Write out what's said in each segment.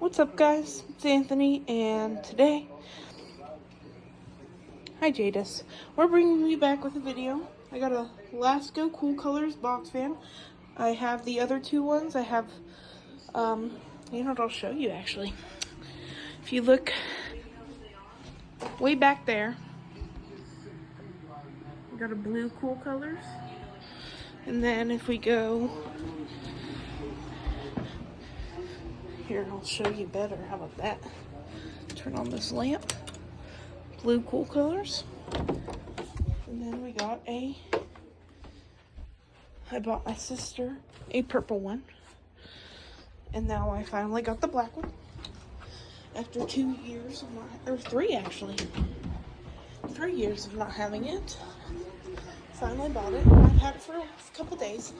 What's up, guys? It's Anthony, and today, hi Jadis, we're bringing you back with a video. I got a Lasko Cool Colors box fan. I have the other two ones. I have, you know what, I'll show you actually. If you look way back there, we got a blue Cool Colors. And then if we go here, I'll show you better. How about that? Turn on this lamp. Blue Cool Colors. And then we got I bought my sister a purple one. And now I finally got the black one. After 2 years of not, or 3 actually. 3 years of not having it. Finally bought it. I've had it for a couple days.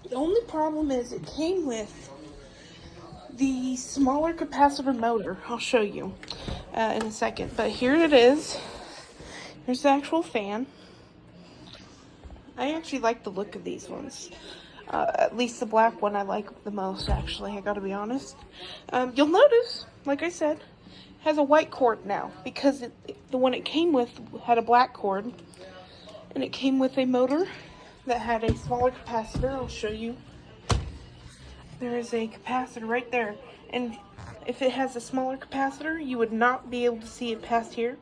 The only problem is it came with the smaller capacitor motor. I'll show you in a second. But here it is. Here's the actual fan. I actually like the look of these ones. At least the black one I like the most, actually. I gotta be honest. You'll notice, like I said, it has a white cord now. Because the one it came with had a black cord. And it came with a motor that had a smaller capacitor. I'll show you. There is a capacitor right there. And if it has a smaller capacitor, you would not be able to see it past here.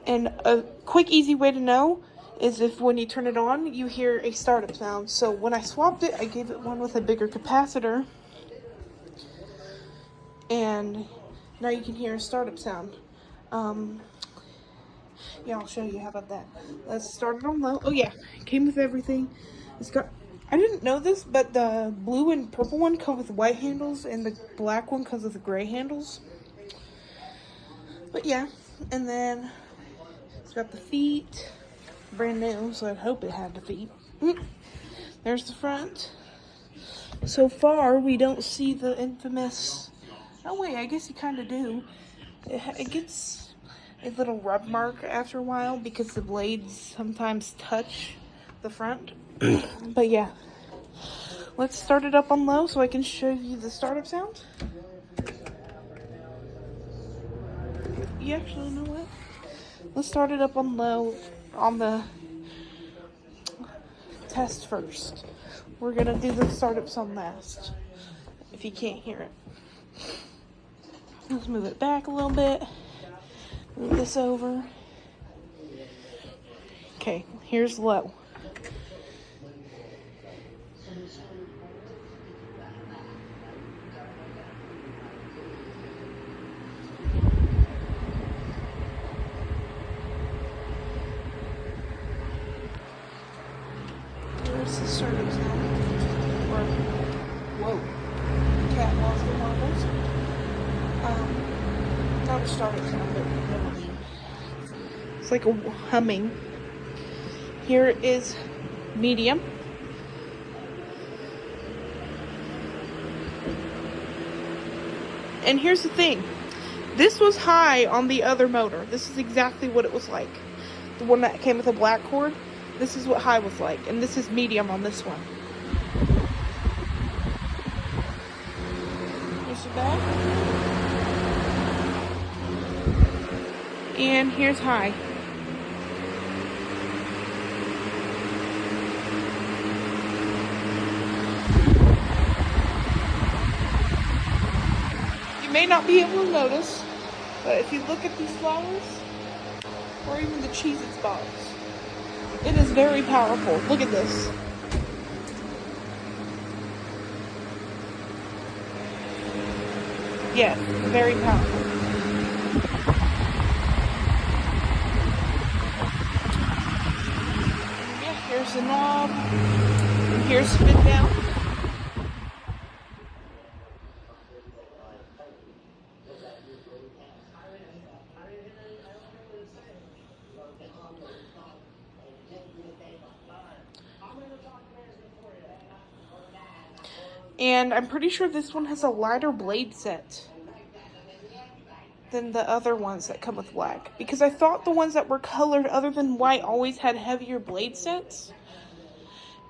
And a quick, easy way to know is if when you turn it on, you hear a startup sound. So when I swapped it, I gave it one with a bigger capacitor. And now you can hear a startup sound. Yeah, I'll show you. How about that? Let's start it on low. Oh yeah, it came with everything. It's got, I didn't know this, but the blue and purple one come with white handles, and the black one comes with the gray handles. But yeah, and then it's got the feet. Brand new, so I hope it had the feet. There's the front. So far, we don't see the infamous... Oh wait, I guess you kind of do. It gets a little rub mark after a while because the blades sometimes touch the front. But yeah, let's start it up on low so I can show you the startup sound. You actually know what? Let's start it up on low on the test first. We're gonna do the startup sound last, if you can't hear it. Let's move it back a little bit. Move this over. Okay, here's low. Here's the startup sound. Or, whoa, cat lost the marbles. Not a startup sound, but it's like a humming. Here is medium. And here's the thing. This was high on the other motor. This is exactly what it was like. The one that came with a black cord. This is what high was like. And this is medium on this one. Here's the back. And here's high. You may not be able to notice, but if you look at these flowers, or even the Cheez-Its box, it is very powerful. Look at this. Yeah, very powerful. Here's the knob, and here's spin down. And I'm pretty sure this one has a lighter blade set than the other ones that come with black. Because I thought the ones that were colored other than white always had heavier blade sets.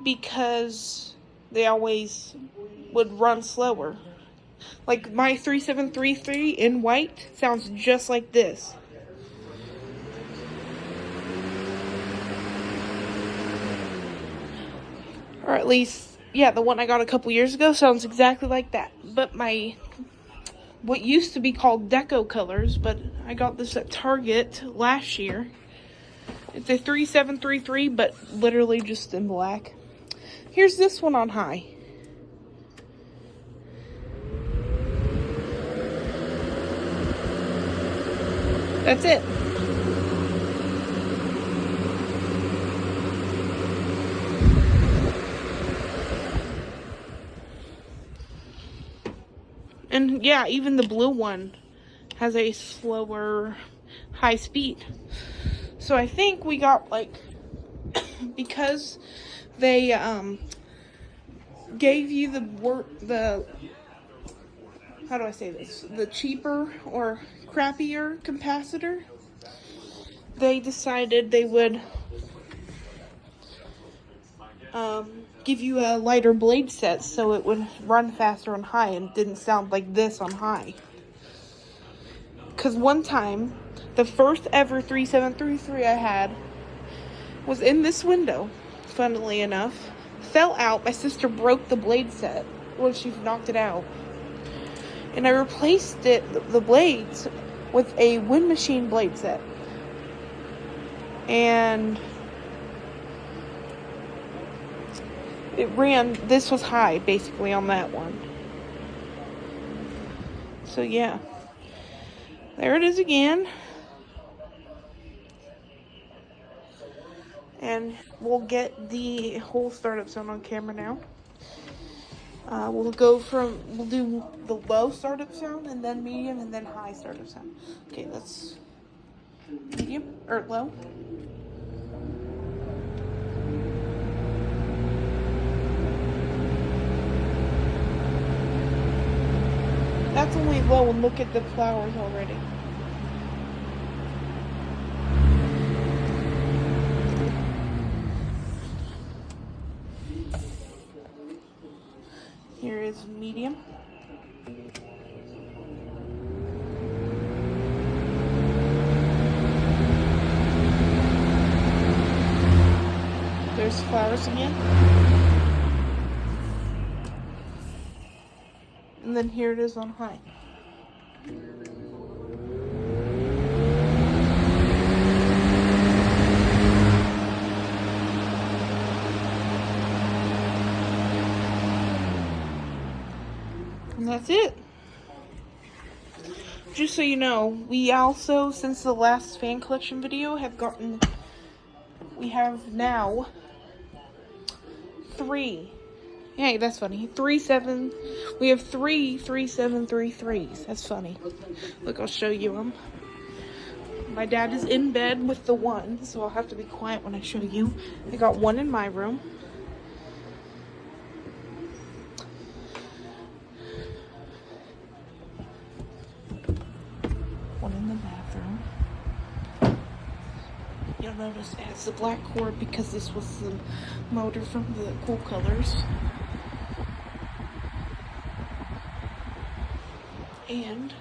Because they always would run slower. Like my 3733 in white sounds just like this. Or at least, yeah, the one I got a couple years ago sounds exactly like that. But what used to be called Deco Colors, but I got this at Target last year. It's a 3733, but literally just in black. Here's this one on high. That's it. And yeah, even the blue one has a slower high speed. So I think we got, like, because they gave you the how do I say this? The cheaper or crappier capacitor, they decided they would give you a lighter blade set so it would run faster on high and didn't sound like this on high. Because one time, the first ever 3733 I had was in this window, funnily enough. Fell out. My sister broke the blade set when she knocked it out. And I replaced the blades, with a wind machine blade set. And it ran, this was high, basically, on that one. So, yeah. There it is again. And we'll get the whole startup sound on camera now. We'll do the low startup sound, and then medium, and then high startup sound. Okay, that's medium, or low. That's only low, and look at the flowers already. Here is medium. There's flowers again. And then here it is on high. And that's it. Just so you know, we also, since the last fan collection video, we have now 3. Hey, that's funny. We have 3 3733s. That's funny. Look, I'll show you them. My dad is in bed with the one, so I'll have to be quiet when I show you. I got one in my room. One in the bathroom. You'll notice it has the black cord because this was the motor from the Cool Colors. And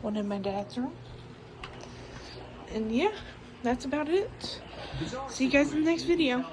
one in my dad's room. And yeah, that's about it. See you guys in the next video.